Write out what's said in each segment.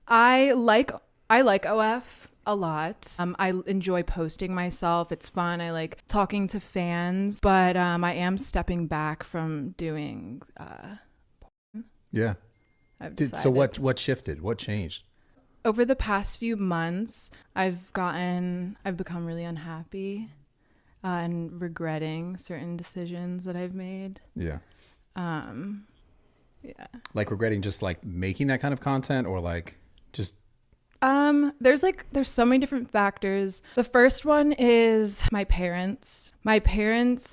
I like OF a lot. I enjoy posting myself. It's fun. I like talking to fans, but I am stepping back from doing Yeah. I've decided. So what shifted? What changed? Over the past few months, I've become really unhappy and regretting certain decisions that I've made. Yeah. Yeah. Like regretting just like making that kind of content, or like just there's so many different factors. The first one is my parents.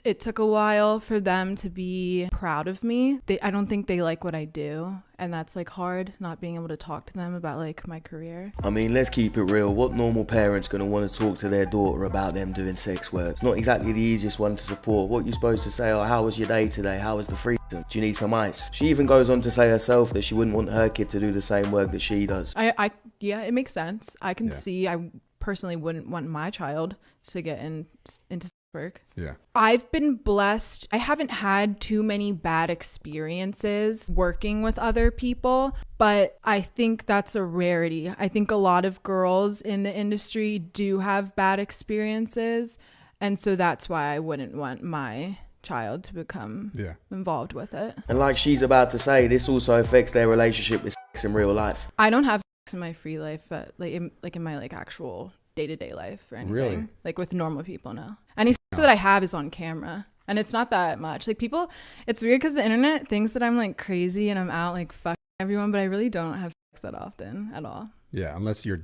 It took a while for them to be proud of me. I don't think they like what I do, and that's like hard, not being able to talk to them about like my career. I mean, let's keep it real. What normal parent's gonna want to talk to their daughter about them doing sex work? It's not exactly the easiest one to support. What you supposed to say? Oh, how was your day today? How was the freedom? Do you need some ice? She even goes on to say herself that she wouldn't want her kid to do the same work that she does. Yeah, it makes sense. I can see. I personally wouldn't want my child to get into work. Yeah. I've been blessed. I haven't had too many bad experiences working with other people, but I think that's a rarity. I think a lot of girls in the industry do have bad experiences, and so that's why I wouldn't want my child to become involved with it. And like she's about to say, this also affects their relationship with sex in real life. I don't have sex in my free life, but like in my like actual day-to-day life or anything. Really? Like with normal people, no. Any sex that I have is on camera, and it's not that much. Like people, it's weird because the internet thinks that I'm like crazy and I'm out like fucking everyone, but I really don't have sex that often at all. Yeah, unless you're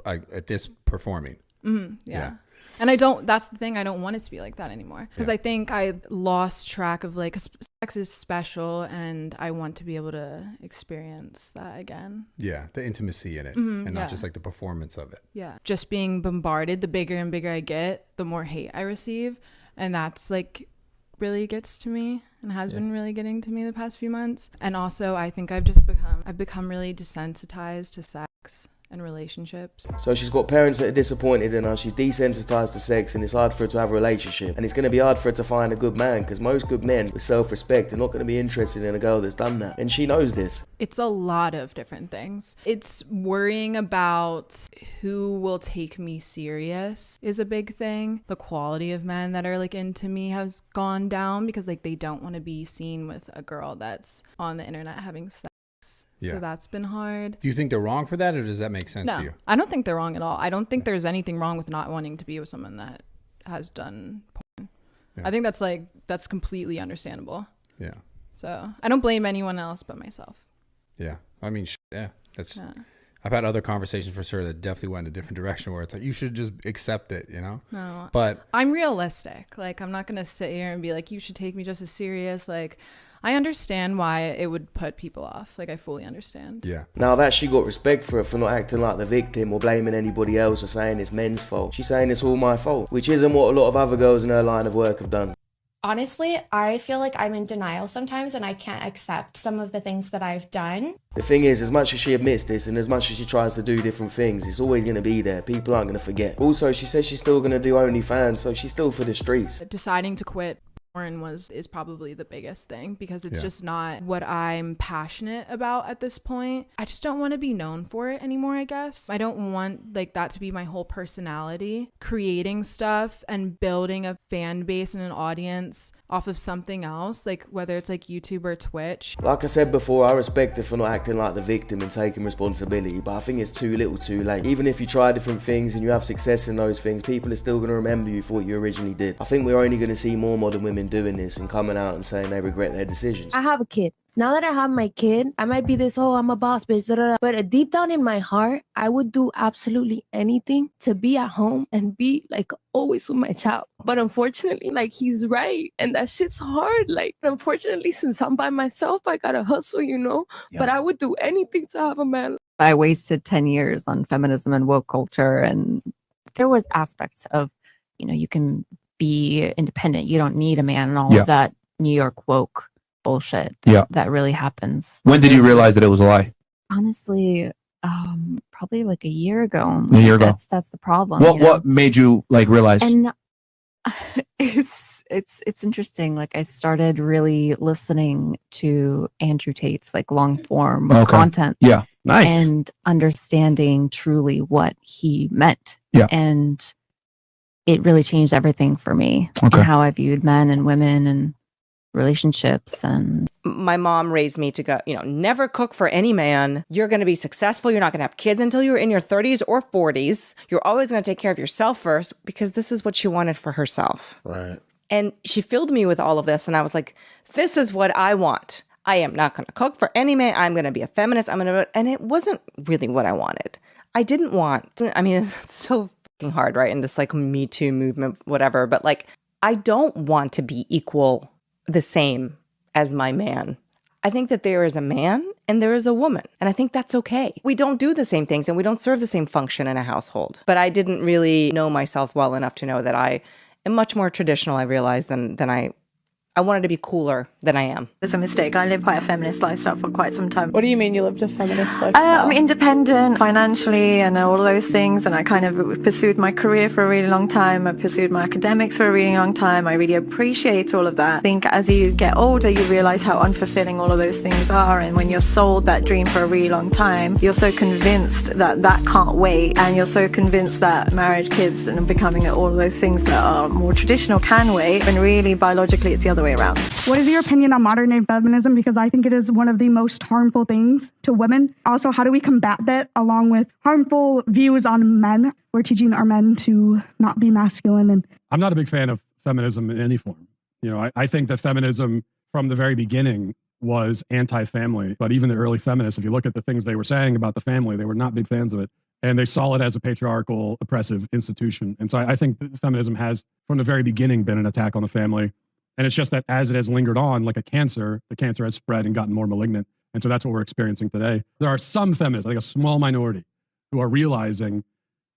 at this performing. Mm-hmm, yeah. And that's the thing, I don't want it to be like that anymore, because I think I lost track of like sex is special, and I want to be able to experience that again. Yeah, the intimacy in it, and not just like the performance of it. Yeah, just being bombarded, the bigger and bigger I get, the more hate I receive, and that's like really gets to me and has been really getting to me the past few months. And also I think I've become really desensitized to sex and relationships. So she's got parents that are disappointed in her, she's desensitized to sex, and it's hard for her to have a relationship. And it's going to be hard for her to find a good man, because most good men with self-respect are not going to be interested in a girl that's done that. And she knows this. It's a lot of different things. It's worrying about who will take me serious is a big thing. The quality of men that are like into me has gone down, because like they don't want to be seen with a girl that's on the internet having sex. So that's been hard. Do you think they're wrong for that, or does that make sense to you? I don't think they're wrong at all. I don't think there's anything wrong with not wanting to be with someone that has done porn. I think that's completely understandable. Yeah. So I don't blame anyone else but myself. Yeah. I mean, that's... I've had other conversations for sure that definitely went in a different direction, where it's like, you should just accept it, you know? No. But I'm realistic. Like, I'm not going to sit here and be like, you should take me just as serious. Like, I understand why it would put people off. Like, I fully understand. Yeah. Now that she got respect for her for not acting like the victim or blaming anybody else or saying it's men's fault, she's saying it's all my fault, which isn't what a lot of other girls in her line of work have done. Honestly, I feel like I'm in denial sometimes, and I can't accept some of the things that I've done. The thing is, as much as she admits this and as much as she tries to do different things, it's always going to be there. People aren't going to forget. Also, she says she's still going to do OnlyFans, so she's still for the streets. Deciding to quit porn is probably the biggest thing, because it's just not what I'm passionate about at this point. I just don't want to be known for it anymore, I guess. I don't want like that to be my whole personality. Creating stuff and building a fan base and an audience off of something else, like whether it's like YouTube or Twitch. Like I said before, I respect her for not acting like the victim and taking responsibility, but I think it's too little too late. Even if you try different things and you have success in those things, people are still going to remember you for what you originally did. I think we're only going to see more modern women doing this and coming out and saying they regret their decisions. I have a kid. Now that I have my kid, I might be this, oh, I'm a boss bitch, da, da, da. But deep down in my heart, I would do absolutely anything to be at home and be like always with my child. But unfortunately, like he's right. And that shit's hard. Like, unfortunately, since I'm by myself, I gotta hustle, you know? Yeah. But I would do anything to have a man. I wasted 10 years on feminism and woke culture. And there was aspects of, you know, you can be independent. You don't need a man and all of that New York woke bullshit that really happens. When did you realize that it was a lie? Honestly, probably like a year ago. A year ago. That's the problem. What made you like realize? And it's interesting. Like I started really listening to Andrew Tate's like long form content. Yeah. Nice. and understanding truly what he meant. Yeah. And it really changed everything for me Okay. and how I viewed men and women and relationships. And my mom raised me to go, never cook for any man. You're going to be successful. You're not going to have kids until you're in your 30s or 40s. You're always going to take care of yourself first, because this is what she wanted for herself. Right. And she filled me with all of this. And I was like, this is what I want. I am not going to cook for any man. I'm going to be a feminist. And it wasn't really what I wanted. I didn't want, it's so fucking hard, right? In this like Me Too movement, whatever. But like, I don't want to be equal, the same as my man. I think that there is a man and there is a woman. And I think that's okay. We don't do the same things and we don't serve the same function in a household. But I didn't really know myself well enough to know that I am much more traditional, I realized, than I wanted to be cooler than I am. It's a mistake. I lived quite a feminist lifestyle for quite some time. What do you mean you lived a feminist lifestyle? I'm independent financially and all of those things, and I kind of pursued my career for a really long time. I pursued my academics for a really long time. I really appreciate all of that. I think as you get older, you realize how unfulfilling all of those things are, and when you're sold that dream for a really long time, you're so convinced that that can't wait, and you're so convinced that marriage, kids, and becoming all of those things that are more traditional can wait, and really biologically it's the other way around. What is your opinion on modern day feminism? Because I think it is one of the most harmful things to women. Also, how do we combat that along with harmful views on men? We're teaching our men to not be masculine. And I'm not a big fan of feminism in any form. I think that feminism from the very beginning was anti-family. But even the early feminists, if you look at the things they were saying about the family, they were not big fans of it. And they saw it as a patriarchal, oppressive institution. And so I think that feminism has, from the very beginning, been an attack on the family. And it's just that as it has lingered on, like a cancer, the cancer has spread and gotten more malignant. And so that's what we're experiencing today. There are some feminists, I think a small minority, who are realizing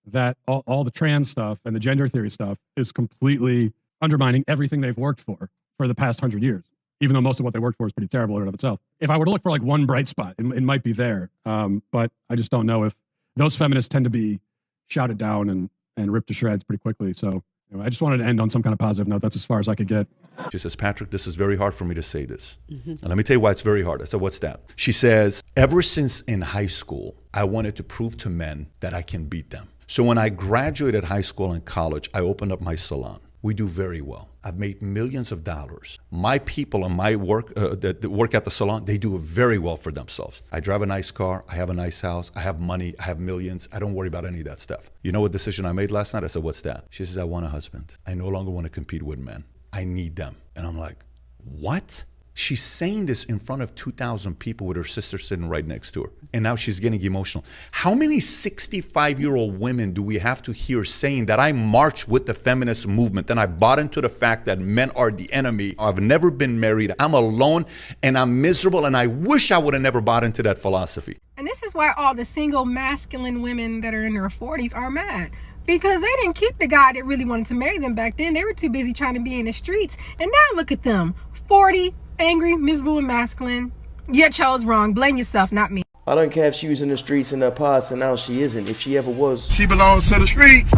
that all the trans stuff and the gender theory stuff is completely undermining everything they've worked for the past 100 years, even though most of what they worked for is pretty terrible in and of itself. If I were to look for like one bright spot, it might be there. But I just don't know if those feminists tend to be shouted down and ripped to shreds pretty quickly. So I just wanted to end on some kind of positive note. That's as far as I could get. She says, Patrick, this is very hard for me to say this. And let me tell you why it's very hard. I said, what's that? She says, ever since in high school, I wanted to prove to men that I can beat them. So when I graduated high school and college, I opened up my salon. We do very well. I've made millions of dollars. My people and my work that work at the salon, they do very well for themselves. I drive a nice car. I have a nice house. I have money. I have millions. I don't worry about any of that stuff. You know what decision I made last night? I said, what's that? She says, I want a husband. I no longer want to compete with men. I need them. And I'm like, what? She's saying this in front of 2,000 people with her sister sitting right next to her. And now she's getting emotional. How many 65-year-old women do we have to hear saying that I marched with the feminist movement and I bought into the fact that men are the enemy? I've never been married. I'm alone and I'm miserable and I wish I would have never bought into that philosophy. And this is why all the single masculine women that are in their 40s are mad. Because they didn't keep the guy that really wanted to marry them back then. They were too busy trying to be in the streets. And now look at them, 40, angry, miserable, and masculine. You chose wrong. Blame yourself, not me. I don't care if she was in the streets in her past and now she isn't. If she ever was, she belongs to the streets.